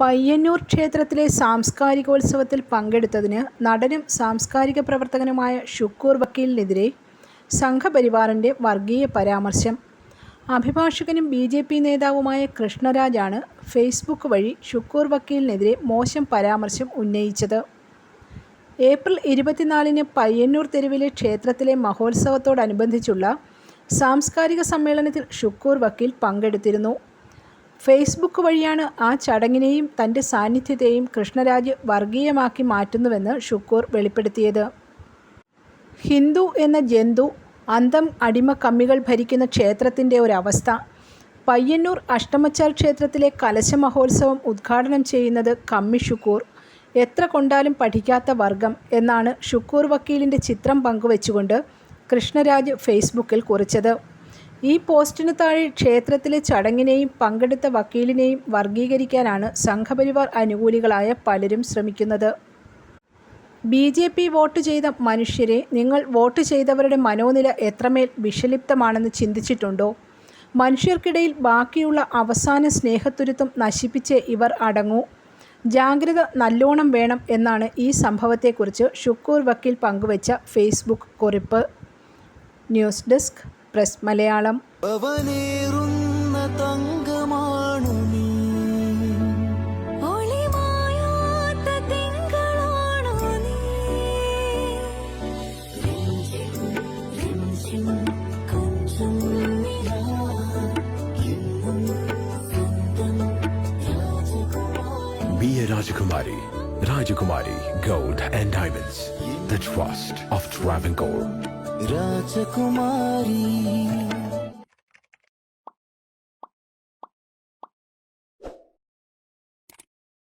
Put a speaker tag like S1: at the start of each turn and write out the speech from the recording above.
S1: പയ്യന്നൂർ ക്ഷേത്രത്തിലെ സാംസ്കാരികോത്സവത്തിൽ പങ്കെടുത്തതിന് നടനും സാംസ്കാരിക പ്രവർത്തകനുമായ ഷുക്കൂർ വക്കീലിനെതിരെ സംഘപരിവാറിൻ്റെ വർഗീയ പരാമർശം. അഭിഭാഷകനും BJP നേതാവുമായ കൃഷ്ണരാജാണ് ഫേസ്ബുക്ക് വഴി ഷുക്കൂർ വക്കീലിനെതിരെ മോശം പരാമർശം ഉന്നയിച്ചത്. ഏപ്രിൽ 24-ന് പയ്യന്നൂർ തെരുവിലെ ക്ഷേത്രത്തിലെ മഹോത്സവത്തോടനുബന്ധിച്ചുള്ള സാംസ്കാരിക സമ്മേളനത്തിൽ ഷുക്കൂർ വക്കീൽ പങ്കെടുത്തിരുന്നു. ഫേസ്ബുക്ക് വഴിയാണ് ആ ചടങ്ങിനെയും തൻ്റെ സാന്നിധ്യത്തെയും കൃഷ്ണരാജ് വർഗീയമാക്കി മാറ്റുന്നുവെന്ന് ഷുക്കൂർ വെളിപ്പെടുത്തിയത്. ഹിന്ദു എന്ന ജന്തു അന്തം അടിമ കമ്മികൾ ഭരിക്കുന്ന ക്ഷേത്രത്തിൻ്റെ ഒരവസ്ഥ. പയ്യന്നൂർ അഷ്ടമച്ചാൽ ക്ഷേത്രത്തിലെ കലശ മഹോത്സവം ഉദ്ഘാടനം ചെയ്യുന്നത് കമ്മി ഷുക്കൂർ. എത്ര കൊണ്ടാലും പഠിക്കാത്ത വർഗം എന്നാണ് ഷുക്കൂർ വക്കീലിൻ്റെ ചിത്രം പങ്കുവെച്ചുകൊണ്ട് കൃഷ്ണരാജ് ഫേസ്ബുക്കിൽ കുറിച്ചത്. ഈ പോസ്റ്റിന് താഴെ ക്ഷേത്രത്തിലെ ചടങ്ങിനെയും പങ്കെടുത്ത വക്കീലിനെയും വർഗീകരിക്കാനാണ് സംഘപരിവാർ അനുകൂലികളായ പലരും ശ്രമിക്കുന്നത്. BJP വോട്ട് ചെയ്ത മനുഷ്യരെ നിങ്ങൾ വോട്ട് ചെയ്തവരുടെ മനോനില എത്രമേൽ വിഷലിപ്തമാണെന്ന് ചിന്തിച്ചിട്ടുണ്ടോ? മനുഷ്യർക്കിടയിൽ ബാക്കിയുള്ള അവസാന സ്നേഹത്തുരുത്തം നശിപ്പിച്ച് ഇവർ അടങ്ങൂ. ജാഗ്രത നല്ലോണം വേണം എന്നാണ് ഈ സംഭവത്തെക്കുറിച്ച് ഷുക്കൂർ വക്കീൽ പങ്കുവച്ച ഫേസ്ബുക്ക് കുറിപ്പ്. News desk press Malayalam.
S2: Be a Rajakumari. Rajakumari Gold and Diamonds. The trust of Travancore.
S3: Rajakumari.